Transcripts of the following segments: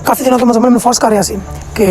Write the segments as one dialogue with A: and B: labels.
A: ਕਾਫੀ ਦਿਨਾਂ ਤੋਂ ਮੁਜ਼ੰਮਲ ਮੈਨੂੰ ਫੋਰਸ ਕਰ ਰਿਹਾ ਸੀ ਕਿ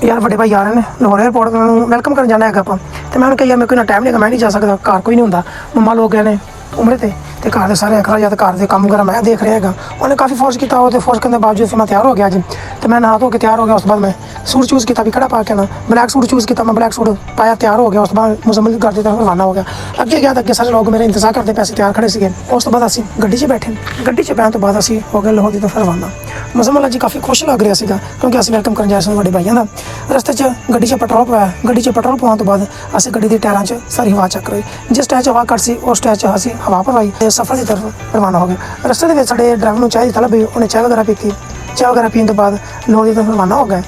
A: ਯਾਰ ਵੱਡੇ ਭਾਈ ਆ ਰਹੇ ਨੇ ਲਾਹੌਰ ਏਅਰਪੋਰਟ ਨੂੰ ਵੈਲਕਮ ਕਰਨ ਜਾਣਾ ਹੈਗਾ ਆਪਾਂ। ਤੇ ਮੈਂ ਉਹਨੂੰ ਕਿਹਾ ਯਾਰ ਮੇਰੇ ਕੋਲ ਨਾ ਟਾਈਮ ਨਹੀਂ ਹੈਗਾ, ਮੈਂ ਨਹੀਂ ਜਾ ਸਕਦਾ, ਘਰ ਕੋਈ ਨਹੀਂ ਹੁੰਦਾ, ਮੰਮਾ ਲੋਕ ਗਏ ਨੇ ਉਮਰੇ ਤੇ ਘਰ ਦੇ ਸਾਰੇ ਅਖਰਾਜਾਂ ਤੇ ਘਰ ਦੇ ਕੰਮ ਵਗੈਰਾ मैं देख रहा है। उन्हें काफ़ी फोर्स किया, वो फोर्स करने के बावजूद फिर मैं तैयार हो गया जी। तो मैं नहा धो के तैयार हो गया। उस बाद मैं सूट चूज़ किया, भी कड़ा पा के ना ब्लैक सूट चूज़ किया, मैं ब्लैक सूट पाया, तैयार हो गया। उस बाद मुजम्मिल घर की तरफ रवाना हो गया। अगे गया अगे सारे लोग मेरे इंतजार करते पैसे तैयार खड़े थे। उस तो बाद असी गड्डी 'च बैठे, गड्डी 'च बैठने तो बाद असी हो गए लाहौर की तरफ रवाना। मुजम्मिल जी काफ़ी खुश लग रहा था क्योंकि असं वेलकम करने जाए बड़े भाइयों का। रस्ते गड्डी 'च पेट्रोल पवाया, गड्डी 'च पेट्रोल पवाने तो बाद असी गड्डी के टायरों 'च सारी हवा चक रही, जिस टायर 'च हवा घट सी उस टायर 'च असी हवा भरवाई, सफर की तरफ रवाना हो गए। रस्ते में साढ़े ड्राइवर को चाय दी तलब हुई, उन्हें चाय वगैरह पीती, चाय वगैरह पीने तो बाद लाहौर की तरफ रवाना हो गए।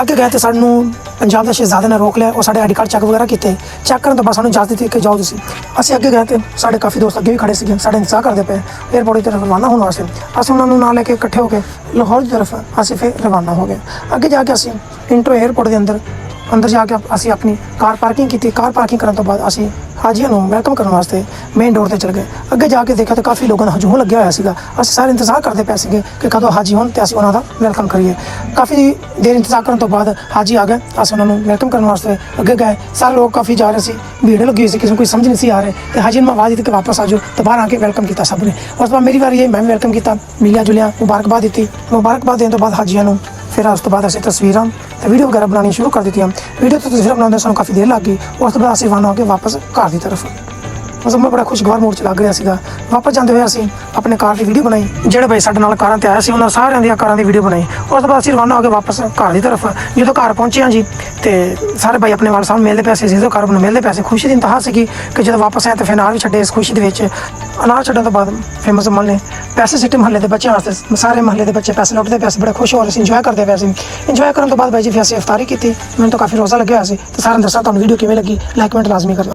A: अगे गए तो सानू पंजाब के शहजादे ने रोक लिया और साढ़े आई डी कार्ड चेक वगैरह किए। चेक करने तो बाद सानू इजाजत दी कि जाओ तुसीं। असीं अगे गए तो साढ़े काफ़ी दोस्त अगे भी खड़े थे, साढ़े इंतजार करते पे एयरपोर्ट की तरफ रवाना होने वास्ते। असीं उन्होंने नाल लेके इकट्ठे होकर लाहौर की तरफ असीं फिर रवाना हो गए। अगे जाके असीं इंटो एयरपोर्ट के अंदर जाके असी अपनी कार पार्किंग की। कार पार्किंग करने तो बाद असी हाजियों को वैलकम करने वास्ते मेन डोर पर चल गए। अगे जाके देखा तो काफ़ी लोगों का हजूम लग्या होया सीगा। असी सारे इंतजार करते पे सीगे कि कदों हाजी होन तो असी उन्हों का वैलकम करिए। काफ़ी देर इंतजार करने तो बाद हाजी आ गए, अस उन्होंने वैलकम करने वास्ते अगे गए। सारे लोग काफ़ी जा रहे थे, भीड़ लगी हुई सी, किसी को कोई समझ नहीं सी आ रहे। तो हाजी ने आवाज़ दी कि वापस आ जाओ, तो बाहर आके वैलकम किया सब ने। उस बाद मेरी बारी है, मैं भी वैलकम किया, मिलिया जुलिया, मुबारकबाद दी। मुबारकबाद देने तो बाद हाजियों को फिर उस तो बाद असीं तस्वीरां ते वीडियो वगैरह बनानी शुरू कर दी। वीडियो तो तस्वीर बनाने सानूं काफ़ी देर लग गई। उस तो बाद असीं रवाना हो के वापस घर की तरफ। मुजम्मिल बड़ा खुशगवार मूड च लग रहा सीगा। वापस जाते हुए असीं अपने कार की वीडियो बनाई, ਜਿਹੜੇ भाई साडे नाल कारां ते आए सी उन्हां सारिਆਂ ਦੀਆਂ कारां ਦੀ वीडियो बनाई। उस तो बाद असीं रवाना हो के वापस घर की तरफ। जो घर पहुंचे जी तो सारे भाई अपने वाल साहब मिलते पैसे जो घर मिलते पैसे, खुशी की इंतहा सी कि जो वापस आए तो फिर अनार भी छड्डे। इस खुशी के अनार छड्डण तो बाद फिर मुजम्मिल ने पैसे सिੱਟੇ महल्ले के बच्चों वास्ते। सारे महल्ले के बच्चे पैसे लुटते पैसे, बड़े खुश हो रहे, इंजॉय करते पैसे। इंजॉय करने तो बाद भाई जी फिर असीं इफ्तारी की। मैंने तो काफ़ी रोज़ा लगे हुआ सी। तो सारे दस्सां तुहानूं वीडियो किवें लगी, लाइक कमेंट लाजमी करना।